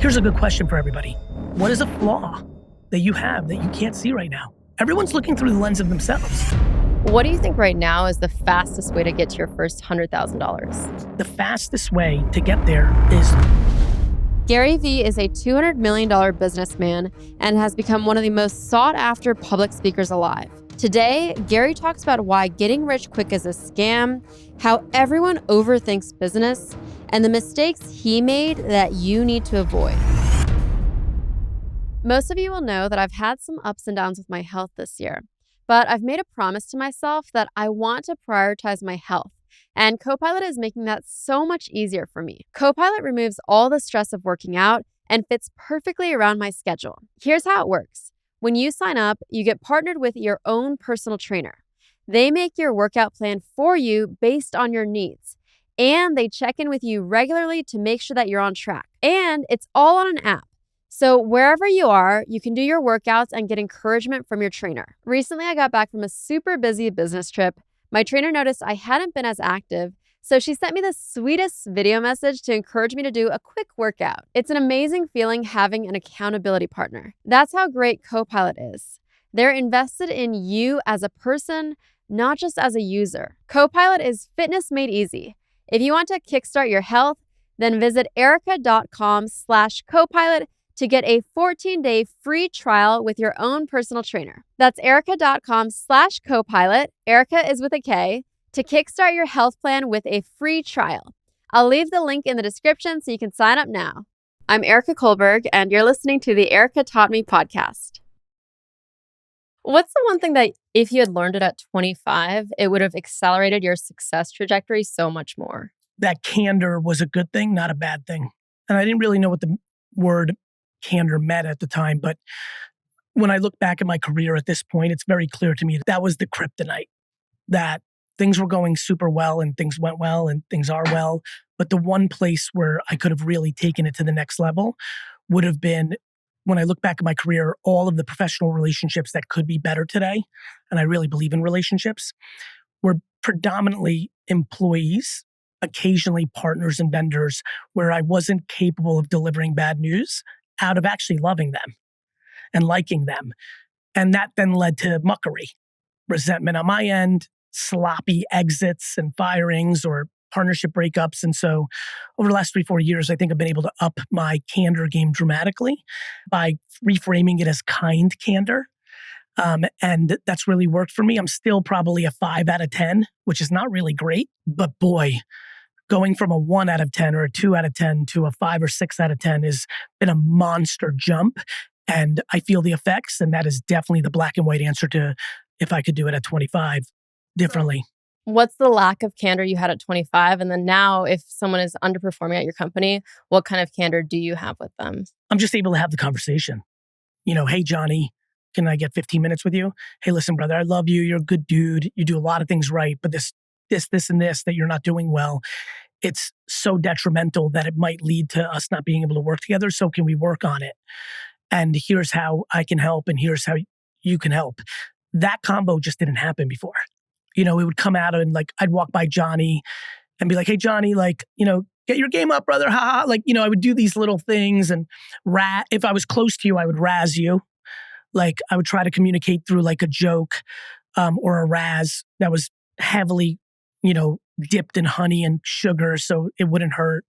Here's a good question for everybody. What is a flaw that you have that you can't see right now? Everyone's looking through the lens of themselves. What do you think right now is the fastest way to get to your first $100,000? The fastest way to get there is... Gary Vee is a $200 million businessman and has become one of the most sought-after public speakers alive. Today, Gary talks about why getting rich quick is a scam, how everyone overthinks business, and the mistakes he made that you need to avoid. Most of you will know that I've had some ups and downs with my health this year, but I've made a promise to myself that I want to prioritize my health, and Copilot is making that so much easier for me. Copilot removes all the stress of working out and fits perfectly around my schedule. Here's how it works. When you sign up, you get partnered with your own personal trainer. They make your workout plan for you based on your needs, and they check in with you regularly to make sure that you're on track. And it's all on an app. So wherever you are, you can do your workouts and get encouragement from your trainer. Recently, I got back from a super busy business trip. My trainer noticed I hadn't been as active, so she sent me the sweetest video message to encourage me to do a quick workout. It's an amazing feeling having an accountability partner. That's how great Copilot is. They're invested in you as a person, not just as a user. Copilot is fitness made easy. If you want to kickstart your health, then visit erica.com/copilot to get a 14-day free trial with your own personal trainer. That's erica.com/copilot. Erica is with a K. To kickstart your health plan with a free trial. I'll leave the link in the description so you can sign up now. I'm Erica Kohlberg, and you're listening to the Erica Taught Me podcast. What's the one thing that if you had learned it at 25, it would have accelerated your success trajectory so much more? That candor was a good thing, not a bad thing. And I didn't really know what the word candor meant at the time, but when I look back at my career at this point, it's very clear to me that was the kryptonite, that things were going super well and things went well and things are well. But the one place where I could have really taken it to the next level would have been when I look back at my career, all of the professional relationships that could be better today. And I really believe in relationships were predominantly employees, occasionally partners and vendors where I wasn't capable of delivering bad news out of actually loving them and liking them. And that then led to muckery, resentment on my end, sloppy exits and firings or partnership breakups. And so over the last 3-4 years, I think I've been able to up my candor game dramatically by reframing it as kind candor. And that's really worked for me. I'm still probably a 5 out of 10, which is not really great, but boy, going from a 1 out of 10 or a 2 out of 10 to a 5 or 6 out of 10 has been a monster jump. And I feel the effects. And that is definitely the black and white answer to if I could do it at 25 differently. What's the lack of candor you had at 25? And then now, if someone is underperforming at your company, what kind of candor do you have with them? I'm just able to have the conversation. Hey, Johnny, can I get 15 minutes with you? Hey, listen, brother, I love you. You're a good dude. You do a lot of things right. But this, and this that you're not doing well, it's so detrimental that it might lead to us not being able to work together. So can we work on it? And here's how I can help. And here's how you can help. That combo just didn't happen before. It would come out and I'd walk by Johnny and be like, hey, Johnny, get your game up, brother. Ha ha. I would do these little things and if I was close to you, I would razz you. I would try to communicate through a joke or a razz that was heavily, dipped in honey and sugar so it wouldn't hurt.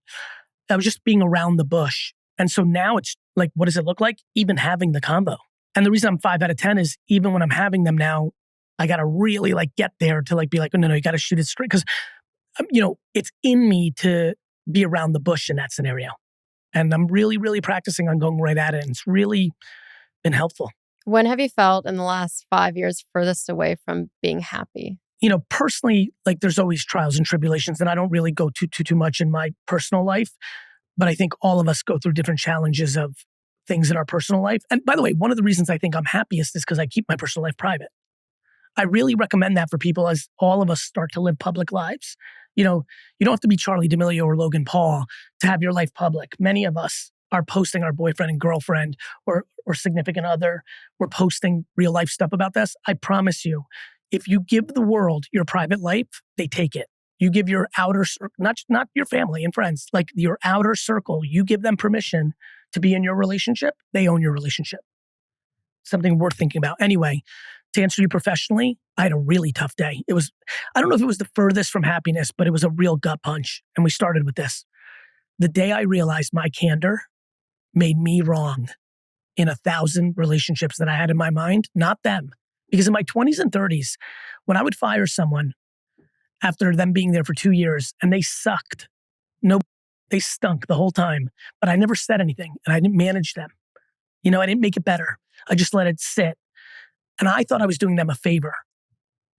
I was just being around the bush. And so now it's what does it look like? Even having the combo. And the reason I'm 5 out of 10 is even when I'm having them now, I got to really get there to be like, oh, no, you got to shoot it straight. Because, it's in me to be around the bush in that scenario. And I'm really, really practicing on going right at it. And it's really been helpful. When have you felt in the last 5 years furthest away from being happy? Personally, there's always trials and tribulations. And I don't really go too much in my personal life. But I think all of us go through different challenges of things in our personal life. And by the way, one of the reasons I think I'm happiest is because I keep my personal life private. I really recommend that for people as all of us start to live public lives. You don't have to be Charlie D'Amelio or Logan Paul to have your life public. Many of us are posting our boyfriend and girlfriend or significant other. We're posting real life stuff about this. I promise you, if you give the world your private life, they take it. You give your outer, not your family and friends, your outer circle, you give them permission to be in your relationship, they own your relationship. Something worth thinking about. Anyway, to answer you professionally, I had a really tough day. I don't know if it was the furthest from happiness, but it was a real gut punch. And we started with this. The day I realized my candor made me wrong in 1,000 relationships that I had in my mind, not them. Because in my 20s and 30s, when I would fire someone after them being there for 2 years and they sucked, no, they stunk the whole time, but I never said anything and I didn't manage them. I didn't make it better. I just let it sit. And I thought I was doing them a favor,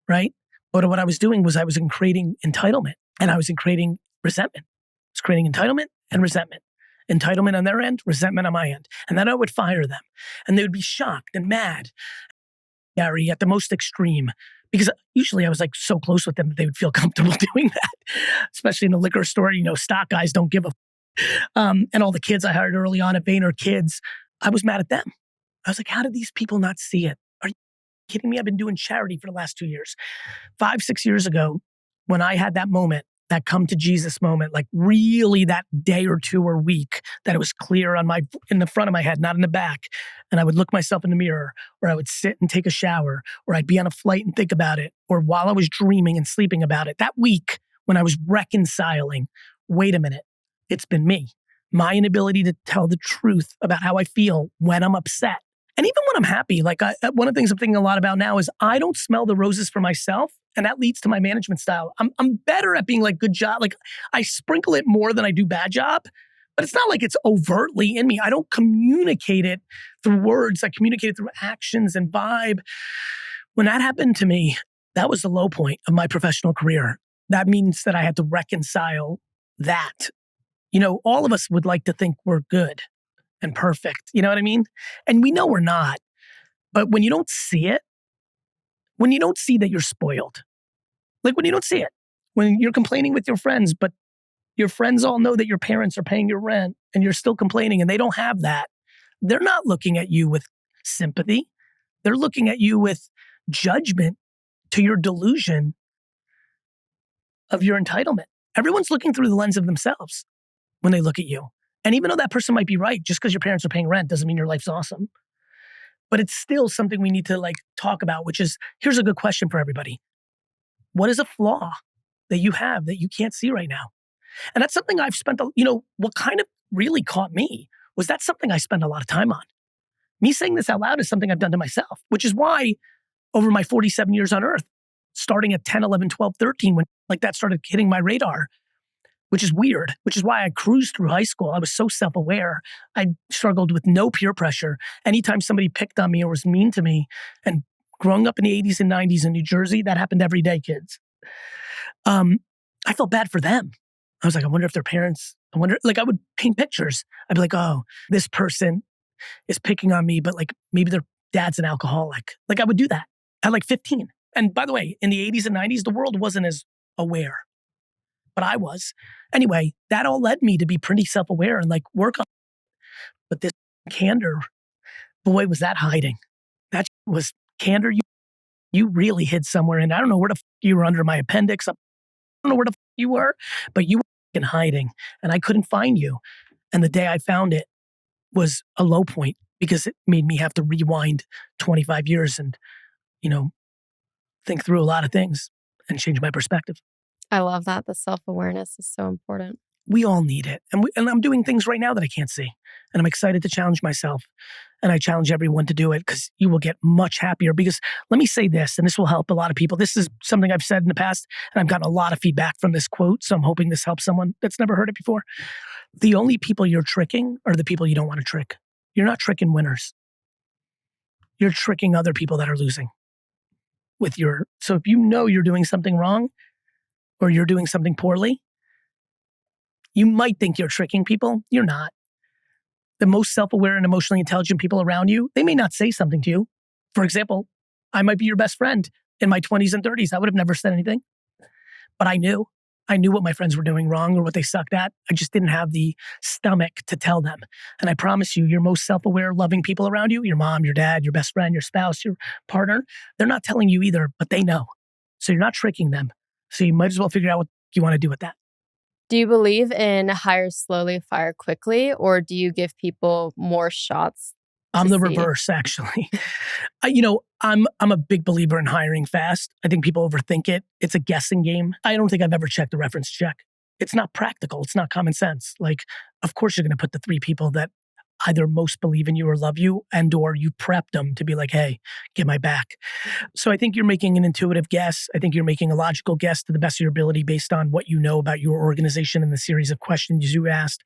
right? But what I was doing was I was creating entitlement and I was creating resentment. I was creating entitlement and resentment. Entitlement on their end, resentment on my end. And then I would fire them. And they would be shocked and mad, Gary, at the most extreme. Because usually I was like so close with them that they would feel comfortable doing that. Especially in the liquor store, stock guys don't give a and all the kids I hired early on at Vayner Kids, I was mad at them. I was like, how did these people not see it? Are you kidding me? I've been doing charity for the last 2 years. 5, 6 years ago, when I had that moment, that come to Jesus moment, like really that day or two or week that it was clear in the front of my head, not in the back. And I would look myself in the mirror, or I would sit and take a shower, or I'd be on a flight and think about it, or while I was dreaming and sleeping about it. That week when I was reconciling, wait a minute, it's been me. My inability to tell the truth about how I feel when I'm upset. And even when I'm happy, like one of the things I'm thinking a lot about now is I don't smell the roses for myself. And that leads to my management style. I'm better at being like, good job. Like I sprinkle it more than I do bad job, but it's not like it's overtly in me. I don't communicate it through words. I communicate it through actions and vibe. When that happened to me, that was the low point of my professional career. That means that I had to reconcile that. All of us would like to think we're good and perfect. You know what I mean? And we know we're not. But when you don't see it, when you don't see that you're spoiled, like when you don't see it, when you're complaining with your friends, but your friends all know that your parents are paying your rent and you're still complaining and they don't have that, they're not looking at you with sympathy. They're looking at you with judgment to your delusion of your entitlement. Everyone's looking through the lens of themselves when they look at you. And even though that person might be right, just because your parents are paying rent doesn't mean your life's awesome. But it's still something we need to talk about, which is, here's a good question for everybody. What is a flaw that you have that you can't see right now? And that's something I've spent, what kind of really caught me was that's something I spend a lot of time on. Me saying this out loud is something I've done to myself, which is why over my 47 years on earth, starting at 10, 11, 12, 13, when that started hitting my radar, which is weird, which is why I cruised through high school. I was so self-aware. I struggled with no peer pressure. Anytime somebody picked on me or was mean to me, and growing up in the 80s and 90s in New Jersey, that happened every day, kids. I felt bad for them. I was like, I wonder if their parents, I would paint pictures. I'd be like, oh, this person is picking on me, but maybe their dad's an alcoholic. I would do that at 15. And by the way, in the 80s and 90s, the world wasn't as aware, but I was. Anyway, that all led me to be pretty self-aware and work on it. But this candor, boy, was that hiding. That was candor you really hid somewhere. And I don't know where the you were under my appendix. I don't know where the you were, but you were in hiding and I couldn't find you. And the day I found it was a low point because it made me have to rewind 25 years and, think through a lot of things and change my perspective. I love that. The self-awareness is so important. We all need it. And I'm doing things right now that I can't see. And I'm excited to challenge myself. And I challenge everyone to do it because you will get much happier. Because let me say this, and this will help a lot of people. This is something I've said in the past, and I've gotten a lot of feedback from this quote. So I'm hoping this helps someone that's never heard it before. The only people you're tricking are the people you don't want to trick. You're not tricking winners. You're tricking other people that are losing. So if you know you're doing something wrong or you're doing something poorly, you might think you're tricking people. You're not. The most self-aware and emotionally intelligent people around you, they may not say something to you. For example, I might be your best friend in my 20s and 30s. I would have never said anything, but I knew. I knew what my friends were doing wrong or what they sucked at. I just didn't have the stomach to tell them. And I promise you, your most self-aware, loving people around you, your mom, your dad, your best friend, your spouse, your partner, they're not telling you either, but they know. So you're not tricking them. So you might as well figure out what you want to do with that. Do you believe in hire slowly, fire quickly, or do you give people more shots I'm to the see? reverse, actually. I'm a big believer in hiring fast. I think people overthink it. It's a guessing game. I don't think I've ever checked a reference check. It's not practical. It's not common sense. Like, of course, you're going to put the three people that either most believe in you or love you, and or you prepped them to be like, hey, get my back. So I think you're making an intuitive guess. I think you're making a logical guess to the best of your ability based on what you know about your organization and the series of questions you asked.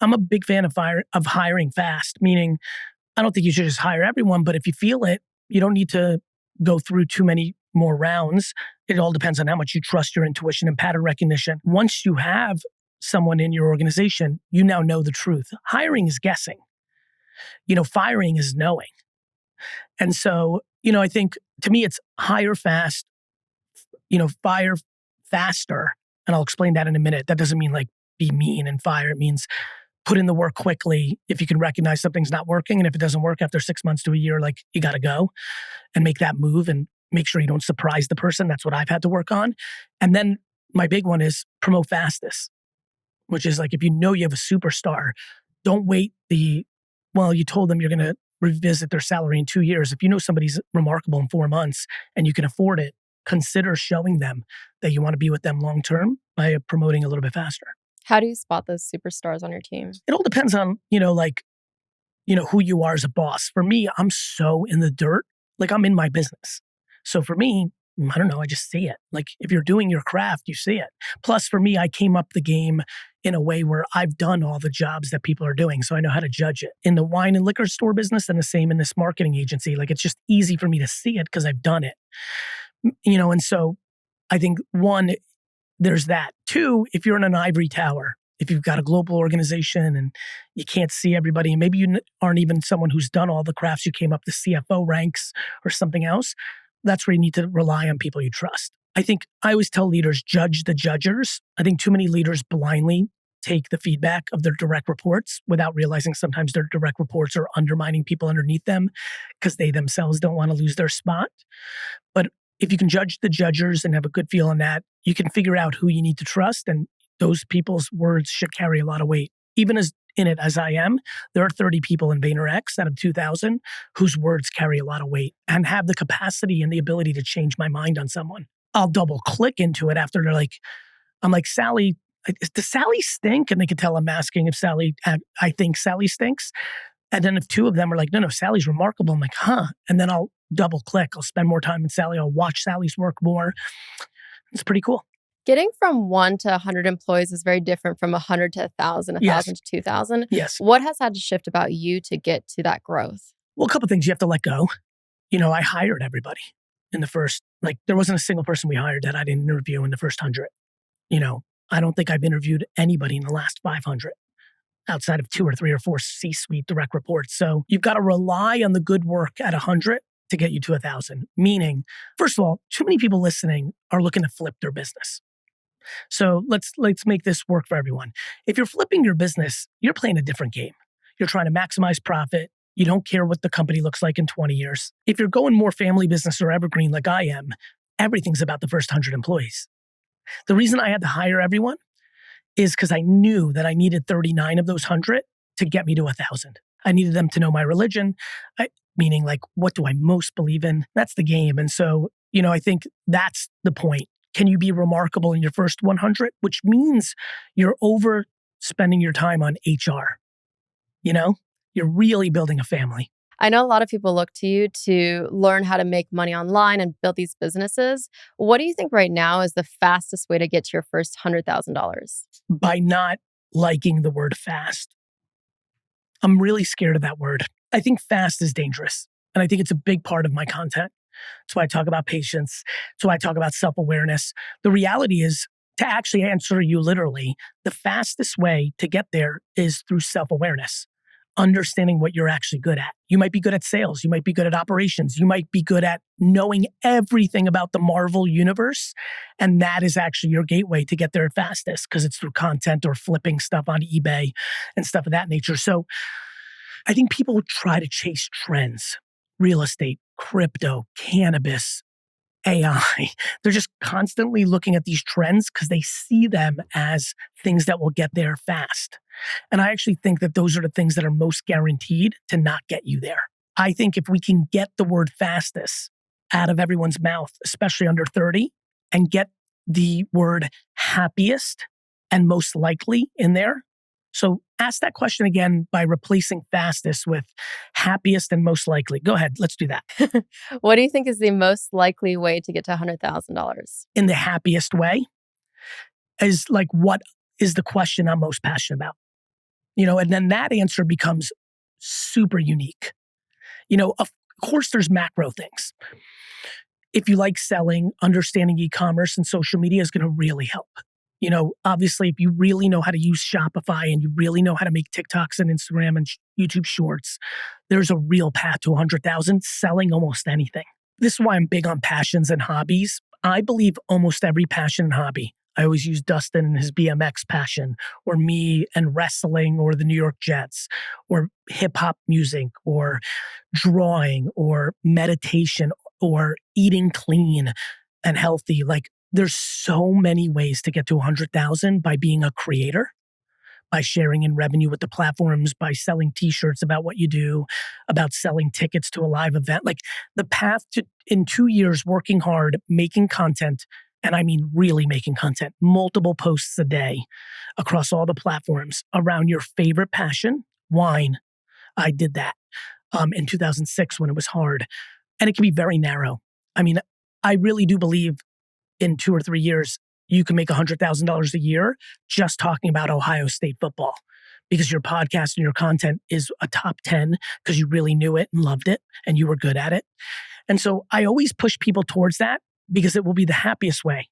I'm a big fan of hiring fast, meaning I don't think you should just hire everyone, but if you feel it, you don't need to go through too many more rounds. It all depends on how much you trust your intuition and pattern recognition. Once you have someone in your organization, you now know the truth. Hiring is guessing. Firing is knowing. And so, I think to me, it's hire fast, fire faster. And I'll explain that in a minute. That doesn't mean like be mean and fire. It means put in the work quickly if you can recognize something's not working. And if it doesn't work after 6 months to a year, like you got to go and make that move and make sure you don't surprise the person. That's what I've had to work on. And then my big one is promote fastest, which is like if you know you have a superstar, don't wait you told them you're going to revisit their salary in 2 years. If you know somebody's remarkable in 4 months and you can afford it, consider showing them that you want to be with them long term by promoting a little bit faster. How do you spot those superstars on your team? It all depends on, who you are as a boss. For me, I'm so in the dirt, like I'm in my business. So for me, I don't know, I just see it. Like if you're doing your craft, you see it. Plus for me, I came up the game in a way where I've done all the jobs that people are doing. So I know how to judge it. In the wine and liquor store business and the same in this marketing agency, like it's just easy for me to see it because I've done it. And so I think one, there's that. Two, if you're in an ivory tower, if you've got a global organization and you can't see everybody, and maybe you aren't even someone who's done all the crafts, you came up the CFO ranks or something else, that's where you need to rely on people you trust. I think I always tell leaders, judge the judgers. I think too many leaders blindly take the feedback of their direct reports without realizing sometimes their direct reports are undermining people underneath them because they themselves don't want to lose their spot. But if you can judge the judgers and have a good feel on that, you can figure out who you need to trust, and those people's words should carry a lot of weight. Even as in it as I am, there are 30 people in VaynerX out of 2,000 whose words carry a lot of weight and have the capacity and the ability to change my mind on someone. I'll double click into it after I'm like, Sally, does Sally stink? And they can tell I'm asking if I think Sally stinks. And then if two of them are like, no, Sally's remarkable. I'm like, huh. And then I'll double click. I'll spend more time with Sally. I'll watch Sally's work more. It's pretty cool. Getting from 1 to 100 employees is very different from 100 to 1,000, 1,000 to 2,000. Yes. What has had to shift about you to get to that growth? Well, a couple of things you have to let go. I hired everybody in the first, there wasn't a single person we hired that I didn't interview in the first 100. I don't think I've interviewed anybody in the last 500 outside of 2 or 3 or 4 C-suite direct reports. So you've got to rely on the good work at 100 to get you to 1,000. Meaning, first of all, too many people listening are looking to flip their business. So let's make this work for everyone. If you're flipping your business, you're playing a different game. You're trying to maximize profit. You don't care what the company looks like in 20 years. If you're going more family business or evergreen like I am, everything's about the first 100 employees. The reason I had to hire everyone is because I knew that I needed 39 of those 100 to get me to 1,000. I needed them to know my religion, meaning like, what do I most believe in? That's the game. And so, I think that's the point. Can you be remarkable in your first 100? Which means you're overspending your time on HR. You're really building a family. I know a lot of people look to you to learn how to make money online and build these businesses. What do you think right now is the fastest way to get to your first $100,000? By not liking the word fast. I'm really scared of that word. I think fast is dangerous. And I think it's a big part of my content. That's why I talk about patience. That's why I talk about self-awareness. The reality is, to actually answer you literally, the fastest way to get there is through self-awareness. Understanding what you're actually good at. You might be good at sales. You might be good at operations. You might be good at knowing everything about the Marvel universe. And that is actually your gateway to get there fastest because it's through content or flipping stuff on eBay and stuff of that nature. So I think people try to chase trends, real estate, crypto, cannabis, AI. They're just constantly looking at these trends because they see them as things that will get there fast. And I actually think that those are the things that are most guaranteed to not get you there. I think if we can get the word fastest out of everyone's mouth, especially under 30, and get the word happiest and most likely in there. So ask that question again by replacing fastest with happiest and most likely. Go ahead, let's do that. What do you think is the most likely way to get to $100,000? In the happiest way is like, what is the question I'm most passionate about? And then that answer becomes super unique. Of course, there's macro things. If you like selling, understanding e-commerce and social media is going to really help. Obviously, if you really know how to use Shopify and you really know how to make TikToks and Instagram and YouTube Shorts, there's a real path to 100,000 selling almost anything. This is why I'm big on passions and hobbies. I believe almost every passion and hobby. I always use Dustin and his BMX passion, or me and wrestling, or the New York Jets, or hip hop music, or drawing, or meditation, or eating clean and healthy. Like, there's so many ways to get to 100,000 by being a creator, by sharing in revenue with the platforms, by selling t-shirts about what you do, about selling tickets to a live event. Like, the path to, in 2 years, working hard, making content, and I mean really making content, multiple posts a day across all the platforms around your favorite passion, wine. I did that in 2006 when it was hard. And it can be very narrow. I mean, I really do believe in 2 or 3 years, you can make $100,000 a year just talking about Ohio State football, because your podcast and your content is a top 10 because you really knew it and loved it and you were good at it. And so I always push people towards that because it will be the happiest way.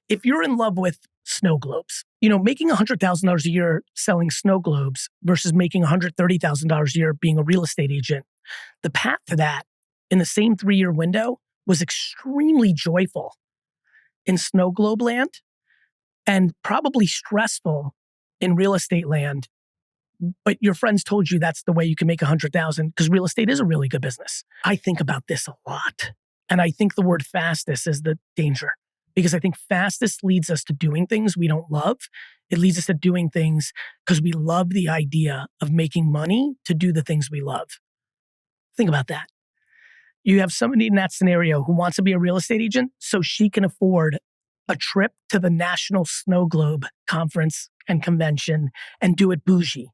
If you're in love with snow globes, making $100,000 a year selling snow globes versus making $130,000 a year being a real estate agent, the path to that in the same 3-year window was extremely joyful in snow globe land and probably stressful in real estate land. But your friends told you that's the way you can make 100,000 because real estate is a really good business. I think about this a lot. And I think the word fastest is the danger, because I think fastest leads us to doing things we don't love. It leads us to doing things because we love the idea of making money to do the things we love. Think about that. You have somebody in that scenario who wants to be a real estate agent so she can afford a trip to the National Snow Globe Conference and Convention and do it bougie.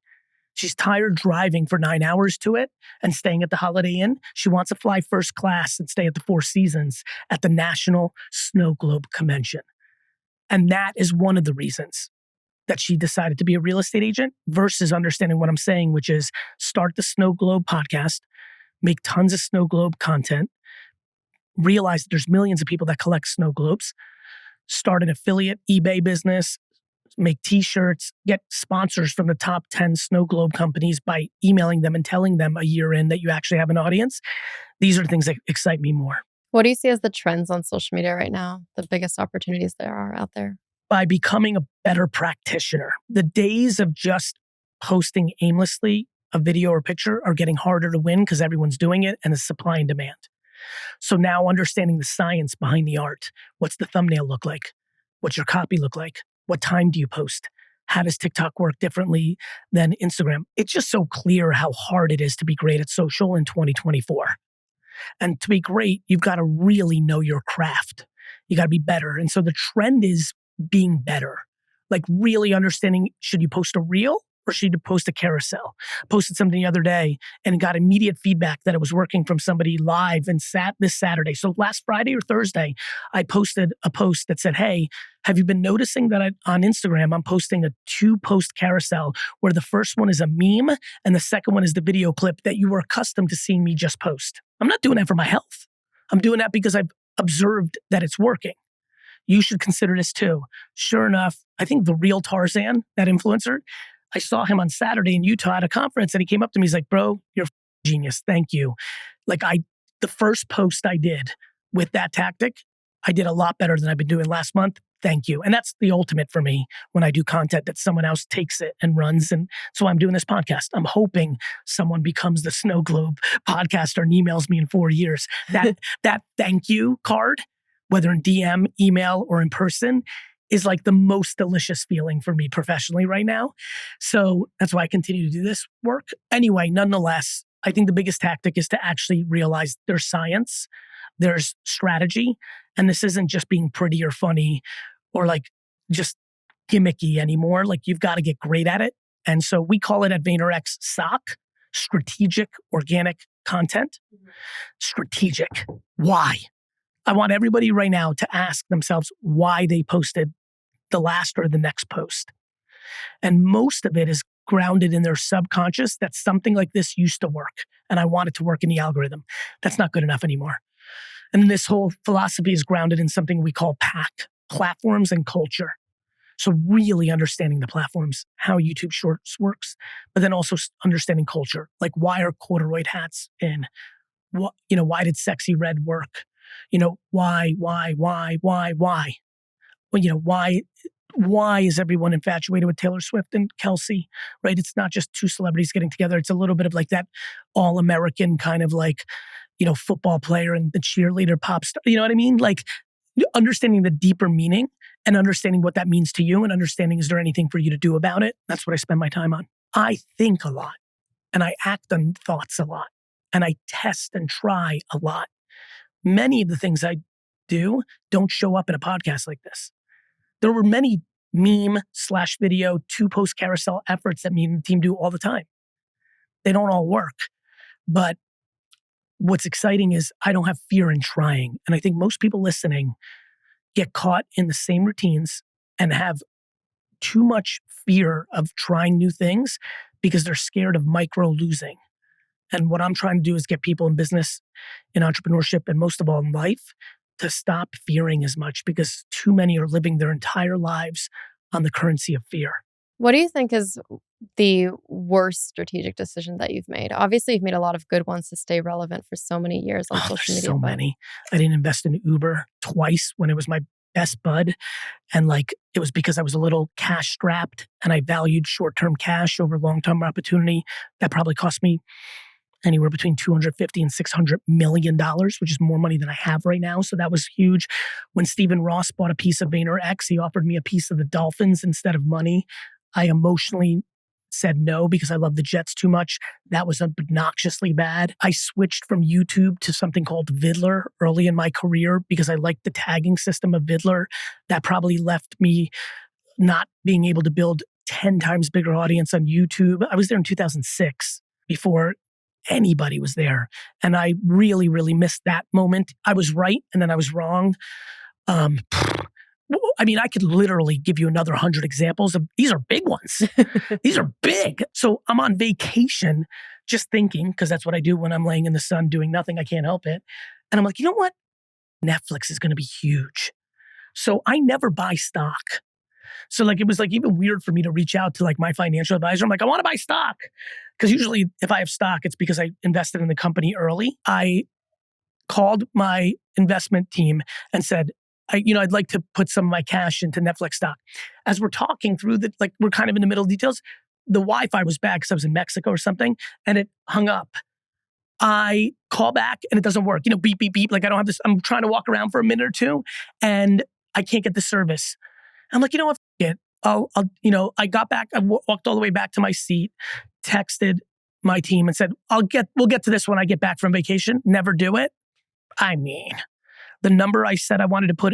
She's tired driving for 9 hours to it and staying at the Holiday Inn. She wants to fly first class and stay at the Four Seasons at the National Snow Globe Convention. And that is one of the reasons that she decided to be a real estate agent versus understanding what I'm saying, which is start the Snow Globe podcast, make tons of snow globe content, realize that there's millions of people that collect snow globes, start an affiliate eBay business, make t-shirts, get sponsors from the top 10 snow globe companies by emailing them and telling them a year in that you actually have an audience. These are the things that excite me more. What do you see as the trends on social media right now? The biggest opportunities there are out there? By becoming a better practitioner. The days of just posting aimlessly a video or picture are getting harder to win because everyone's doing it and the supply and demand. So now understanding the science behind the art. What's the thumbnail look like? What's your copy look like? What time do you post? How does TikTok work differently than Instagram? It's just so clear how hard it is to be great at social in 2024. And to be great, you've got to really know your craft. You got to be better. And so the trend is being better. Like really understanding, should you post a reel or should you post a carousel? I posted something the other day and got immediate feedback that it was working from somebody live and this Saturday. So last Friday or Thursday, I posted a post that said, hey, have you been noticing that on Instagram, I'm posting a 2-post carousel where the first one is a meme and the second one is the video clip that you were accustomed to seeing me just post. I'm not doing that for my health. I'm doing that because I've observed that it's working. You should consider this too. Sure enough, I think the real Tarzan, that influencer, I saw him on Saturday in Utah at a conference and he came up to me. He's like, bro, you're a genius. Thank you. The first post I did with that tactic, I did a lot better than I've been doing last month. Thank you. And that's the ultimate for me when I do content that someone else takes it and runs. And so I'm doing this podcast. I'm hoping someone becomes the Snow Globe podcaster and emails me in 4 years. That thank you card whether in DM, email, or in person, is like the most delicious feeling for me professionally right now. So that's why I continue to do this work. Anyway, nonetheless, I think the biggest tactic is to actually realize there's science, there's strategy, and this isn't just being pretty or funny or like just gimmicky anymore. Like you've got to get great at it. And so we call it at VaynerX SOC, strategic organic content. Strategic. Why? I want everybody right now to ask themselves why they posted the last or the next post. And most of it is grounded in their subconscious that something like this used to work. And I want it to work in the algorithm. That's not good enough anymore. And this whole philosophy is grounded in something we call PAC, platforms and culture. So really understanding the platforms, how YouTube Shorts works, but then also understanding culture. Like why are corduroy hats in? What, why did sexy red work? Why? Well, why is everyone infatuated with Taylor Swift and Kelsey, right? It's not just two celebrities getting together. It's a little bit of like that all-American kind of like, football player and the cheerleader pop star. You know what I mean? Like understanding the deeper meaning and understanding what that means to you and understanding, is there anything for you to do about it? That's what I spend my time on. I think a lot and I act on thoughts a lot and I test and try a lot. Many of the things I do don't show up in a podcast like this. There were many meme/video, 2-post carousel efforts that me and the team do all the time. They don't all work. But what's exciting is I don't have fear in trying. And I think most people listening get caught in the same routines and have too much fear of trying new things because they're scared of micro losing. And what I'm trying to do is get people in business, in entrepreneurship, and most of all in life to stop fearing as much, because too many are living their entire lives on the currency of fear. What do you think is the worst strategic decision that you've made? Obviously, you've made a lot of good ones to stay relevant for so many years on social media. So many. I didn't invest in Uber twice when it was my best bud. And it was because I was a little cash strapped and I valued short-term cash over long-term opportunity. That probably cost me anywhere between $250 and $600 million, which is more money than I have right now. So that was huge. When Stephen Ross bought a piece of VaynerX, he offered me a piece of the Dolphins instead of money. I emotionally said no because I love the Jets too much. That was obnoxiously bad. I switched from YouTube to something called Vidler early in my career because I liked the tagging system of Vidler. That probably left me not being able to build 10 times bigger audience on YouTube. I was there in 2006 before anybody was there. And I really, really missed that moment. I was right and then I was wrong. I could literally give you another 100 examples of these are big ones. These are big. So I'm on vacation just thinking, because that's what I do when I'm laying in the sun doing nothing. I can't help it. And I'm like, you know what? Netflix is going to be huge. So I never buy stock. So it was even weird for me to reach out to my financial advisor. I'm like, I want to buy stock. Because usually if I have stock, it's because I invested in the company early. I called my investment team and said, I'd like to put some of my cash into Netflix stock. As we're talking through we're kind of in the middle details, the Wi-Fi was bad because I was in Mexico or something, and it hung up. I call back and it doesn't work. Beep, beep, beep. I don't have this. I'm trying to walk around for a minute or two and I can't get the service. I'm like, you know what? I got back. I walked all the way back to my seat, texted my team and said, we'll get to this when I get back from vacation. Never do it. The number I said I wanted to put,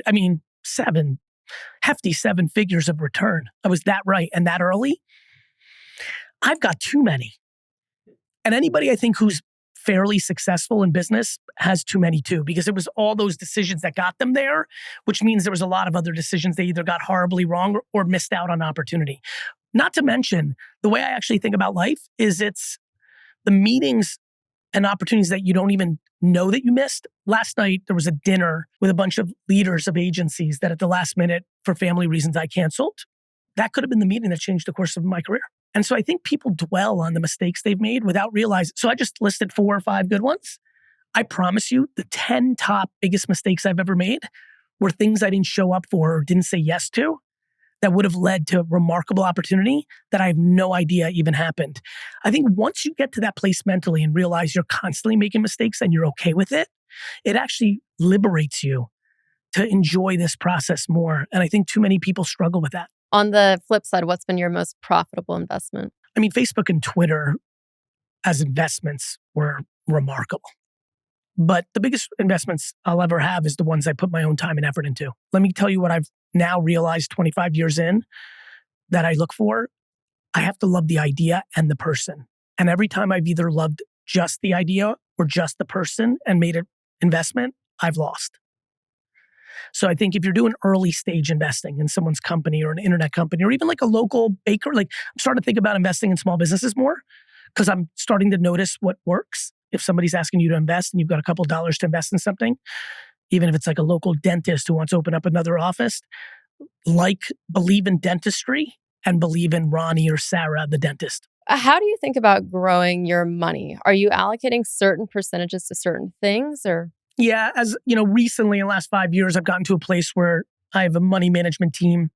hefty 7 figures of return. I was that right and that early. I've got too many. And anybody I think who's fairly successful in business has too many too, because it was all those decisions that got them there, which means there was a lot of other decisions they either got horribly wrong or missed out on opportunity. Not to mention, the way I actually think about life is it's the meetings and opportunities that you don't even know that you missed. Last night, there was a dinner with a bunch of leaders of agencies that at the last minute, for family reasons, I canceled. That could have been the meeting that changed the course of my career. And so I think people dwell on the mistakes they've made without realizing. So I just listed 4 or 5 good ones. I promise you, the 10 top biggest mistakes I've ever made were things I didn't show up for or didn't say yes to that would have led to remarkable opportunity that I have no idea even happened. I think once you get to that place mentally and realize you're constantly making mistakes and you're okay with it, it actually liberates you to enjoy this process more. And I think too many people struggle with that. On the flip side, what's been your most profitable investment? I mean, Facebook and Twitter as investments were remarkable. But the biggest investments I'll ever have is the ones I put my own time and effort into. Let me tell you what I've now realized 25 years in that I look for. I have to love the idea and the person. And every time I've either loved just the idea or just the person and made an investment, I've lost. So I think if you're doing early stage investing in someone's company or an internet company or even like a local baker, like I'm starting to think about investing in small businesses more because I'm starting to notice what works. If somebody's asking you to invest and you've got a couple dollars to invest in something, even if it's like a local dentist who wants to open up another office, believe in dentistry and believe in Ronnie or Sarah, the dentist. How do you think about growing your money? Are you allocating certain percentages to certain things or? Yeah, as you know, recently in the last 5 years, I've gotten to a place where I have a money management team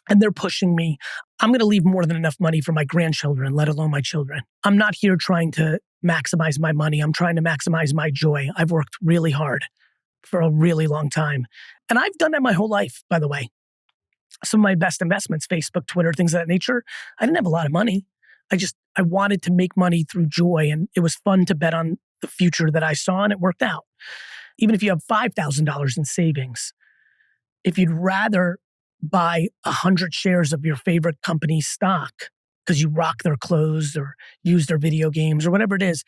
and they're pushing me. I'm going to leave more than enough money for my grandchildren, let alone my children. I'm not here trying to maximize my money. I'm trying to maximize my joy. I've worked really hard for a really long time. And I've done that my whole life, by the way. Some of my best investments, Facebook, Twitter, things of that nature, I didn't have a lot of money. I wanted to make money through joy. And it was fun to bet on the future that I saw and it worked out. Even if you have $5,000 in savings, if you'd rather buy 100 shares of your favorite company's stock because you rock their clothes or use their video games or whatever it is,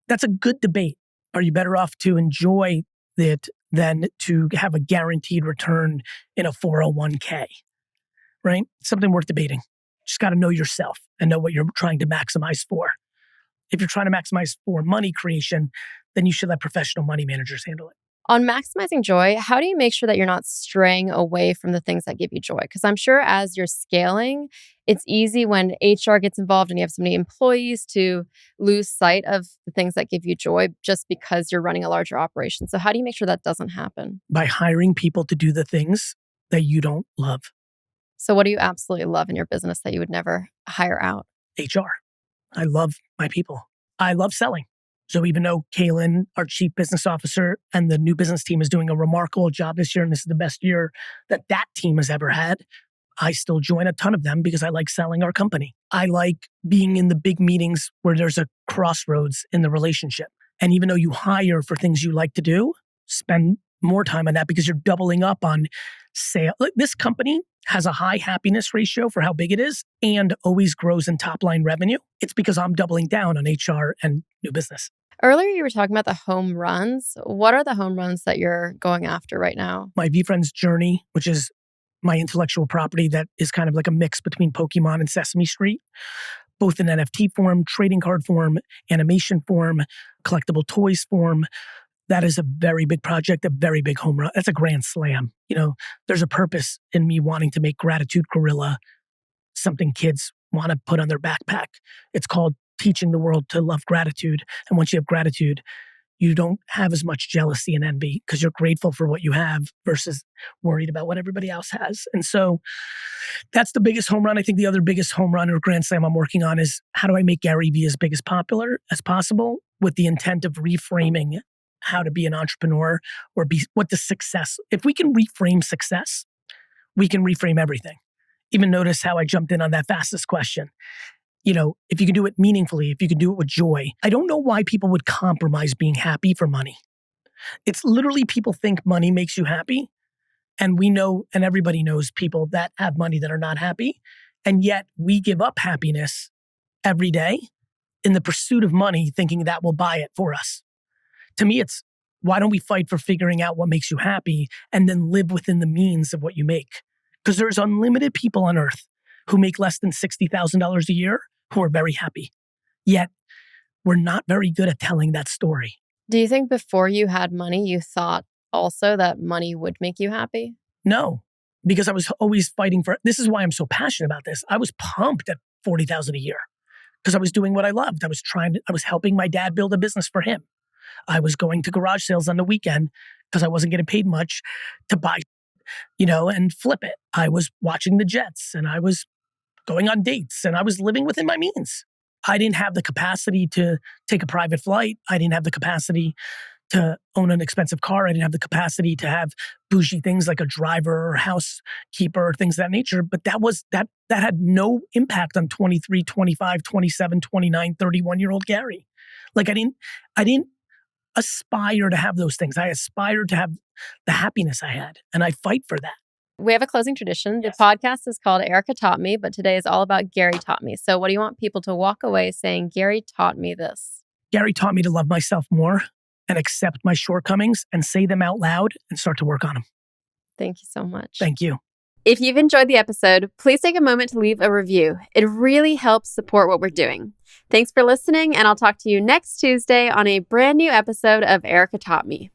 that's a good debate. Are you better off to enjoy it than to have a guaranteed return in a 401k, right? Something worth debating. Just got to know yourself and know what you're trying to maximize for. If you're trying to maximize for money creation, then you should let professional money managers handle it. On maximizing joy, how do you make sure that you're not straying away from the things that give you joy? Because I'm sure as you're scaling, it's easy when HR gets involved and you have so many employees to lose sight of the things that give you joy just because you're running a larger operation. So how do you make sure that doesn't happen? By hiring people to do the things that you don't love. So what do you absolutely love in your business that you would never hire out? HR. I love my people. I love selling. So even though Kaylin, our chief business officer, and the new business team is doing a remarkable job this year, and this is the best year that team has ever had, I still join a ton of them because I like selling our company. I like being in the big meetings where there's a crossroads in the relationship. And even though you hire for things you like to do, spend more time on that because you're doubling up on sale. This company has a high happiness ratio for how big it is and always grows in top line revenue. It's because I'm doubling down on HR and new business. Earlier, you were talking about the home runs. What are the home runs that you're going after right now? My VeeFriends Journey, which is my intellectual property that is kind of like a mix between Pokemon and Sesame Street, both in NFT form, trading card form, animation form, collectible toys form. That is a very big project, a very big home run. That's a grand slam. You know, there's a purpose in me wanting to make Gratitude Gorilla something kids want to put on their backpack. It's called teaching the world to love gratitude. And once you have gratitude, you don't have as much jealousy and envy because you're grateful for what you have versus worried about what everybody else has. And so that's the biggest home run. I think the other biggest home run or grand slam I'm working on is how do I make Gary Vee as big as popular as possible with the intent of reframing how to be an entrepreneur or be what the success. If we can reframe success, we can reframe everything. Even notice how I jumped in on that fastest question. You know, if you can do it meaningfully, if you can do it with joy. I don't know why people would compromise being happy for money. It's literally people think money makes you happy. And we know, and everybody knows people that have money that are not happy. And yet we give up happiness every day in the pursuit of money, thinking that will buy it for us. To me, it's why don't we fight for figuring out what makes you happy and then live within the means of what you make? Because there's unlimited people on earth who make less than $60,000 a year who are very happy. Yet we're not very good at telling that story. Do you think before you had money, you thought also that money would make you happy? No, because I was always fighting for, this is why I'm so passionate about this. I was pumped at $40,000 a year because I was doing what I loved. I was helping my dad build a business for him. I was going to garage sales on the weekend because I wasn't getting paid much to buy, and flip it. I was watching the Jets and I was going on dates and I was living within my means. I didn't have the capacity to take a private flight. I didn't have the capacity to own an expensive car. I didn't have the capacity to have bougie things like a driver or housekeeper or things of that nature. But that had no impact on 23, 25, 27, 29, 31-year-old Gary. Like I didn't aspire to have those things. I aspired to have the happiness I had, and I fight for that. We have a closing tradition. Yes. The podcast is called Erica Taught Me, but today is all about Gary Taught Me. So what do you want people to walk away saying, Gary taught me this? Gary taught me to love myself more and accept my shortcomings and say them out loud and start to work on them. Thank you so much. Thank you. If you've enjoyed the episode, please take a moment to leave a review. It really helps support what we're doing. Thanks for listening, and I'll talk to you next Tuesday on a brand new episode of Erica Taught Me.